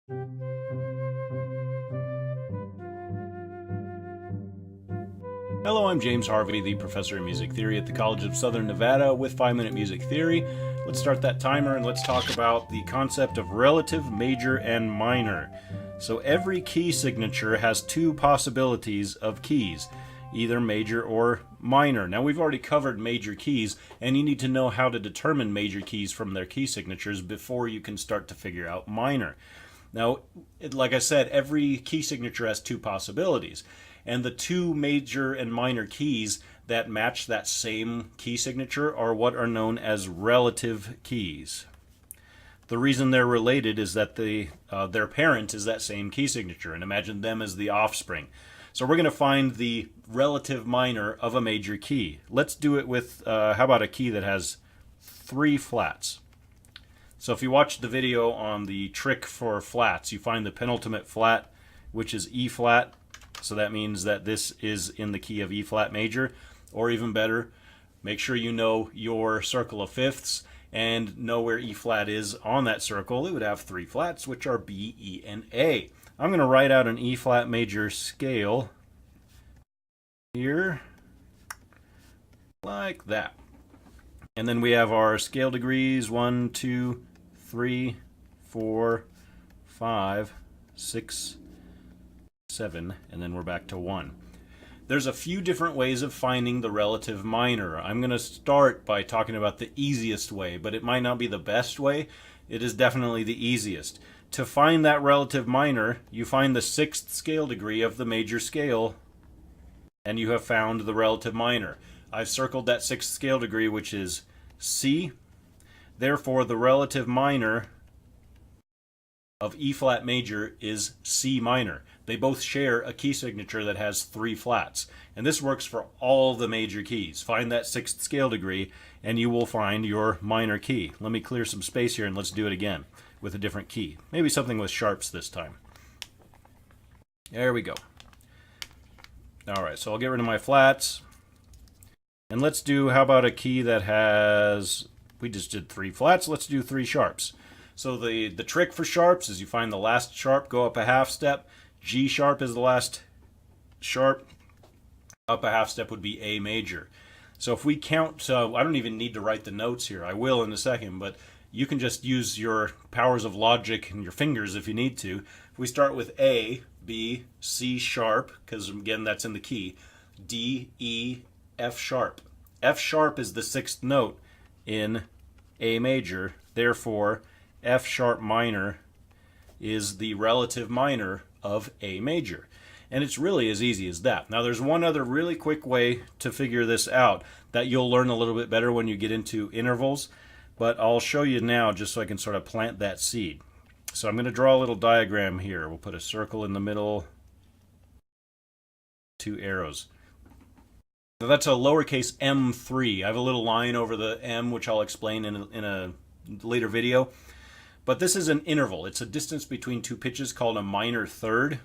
Hello, I'm James Harvey, the professor of music theory at the College of Southern Nevada with 5-Minute Music Theory. Let's start that timer and let's talk about the concept of relative, major, and minor. So every key signature has two possibilities of keys, either major or minor. Now we've already covered major keys, and you need to know how to determine major keys from their key signatures before you can start to figure out minor. Now, like I said, every key signature has two possibilities. And the two major and minor keys that match that same key signature are what are known as relative keys. The reason they're related is that their parent is that same key signature, and imagine them as the offspring. So we're going to find the relative minor of a major key. Let's do it with, how about a key that has 3 flats? So if you watch the video on the trick for flats, you find the penultimate flat, which is E flat. So that means that this is in the key of E flat major, or even better, make sure you know your circle of fifths and know where E flat is on that circle. It would have 3 flats, which are B, E, and A. I'm going to write out an E flat major scale here, like that. And then we have our scale degrees, 1, 2, 3, 4, 5, 6, 7, and then we're back to 1. There's a few different ways of finding the relative minor. I'm going to start by talking about the easiest way, but it might not be the best way. It is definitely the easiest. To find that relative minor, you find the 6th scale degree of the major scale, and you have found the relative minor. I've circled that 6th scale degree, which is C. Therefore, the relative minor of E flat major is C minor. They both share a key signature that has 3 flats. And this works for all the major keys. Find that 6th scale degree and you will find your minor key. Let me clear some space here and let's do it again with a different key. Maybe something with sharps this time. There we go. Alright, so I'll get rid of my flats. And let's do, how about a key that has, we just did 3 flats, let's do 3 sharps. So the trick for sharps is you find the last sharp, go up a half step. G sharp is the last sharp. Up a half step would be A major. So if we count, I don't even need to write the notes here. I will in a second, but you can just use your powers of logic and your fingers if you need to. If we start with A, B, C sharp, because again that's in the key, D, E, F sharp. F sharp is the 6th note in A major. Therefore, F sharp minor is the relative minor of A major. And it's really as easy as that. Now there's one other really quick way to figure this out that you'll learn a little bit better when you get into intervals, but I'll show you now just so I can sort of plant that seed. So I'm going to draw a little diagram here. We'll put a circle in the middle, 2 arrows. Now that's a lowercase m3. I have a little line over the m, which I'll explain in a later video. But this is an interval. It's a distance between 2 pitches called a minor third.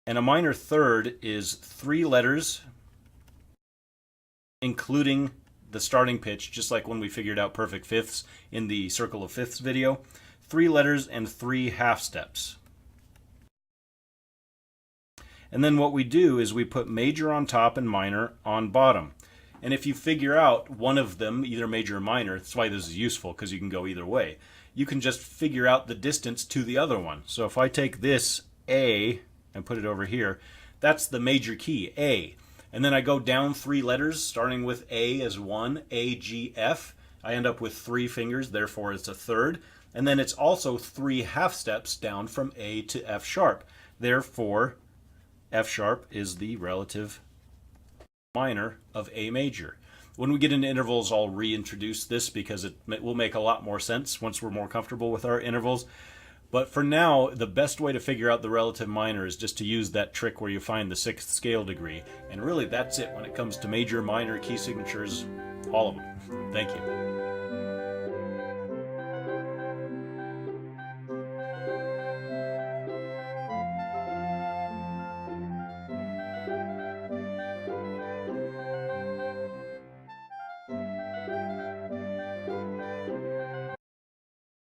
And a minor third is 3 letters, including the starting pitch, just like when we figured out perfect fifths in the circle of fifths video. 3 letters and 3 half steps. And then what we do is we put major on top and minor on bottom. And if you figure out one of them, either major or minor, that's why this is useful, because you can go either way. You can just figure out the distance to the other one. So if I take this A and put it over here, that's the major key, A. And then I go down 3 letters, starting with A as 1, A, G, F. I end up with 3 fingers, therefore it's a third. And then it's also 3 half steps down from A to F sharp. Therefore, F sharp is the relative minor of A major. When we get into intervals, I'll reintroduce this because it will make a lot more sense once we're more comfortable with our intervals. But for now, the best way to figure out the relative minor is just to use that trick where you find the 6th scale degree. And really, that's it when it comes to major, minor, key signatures, all of them. Thank you.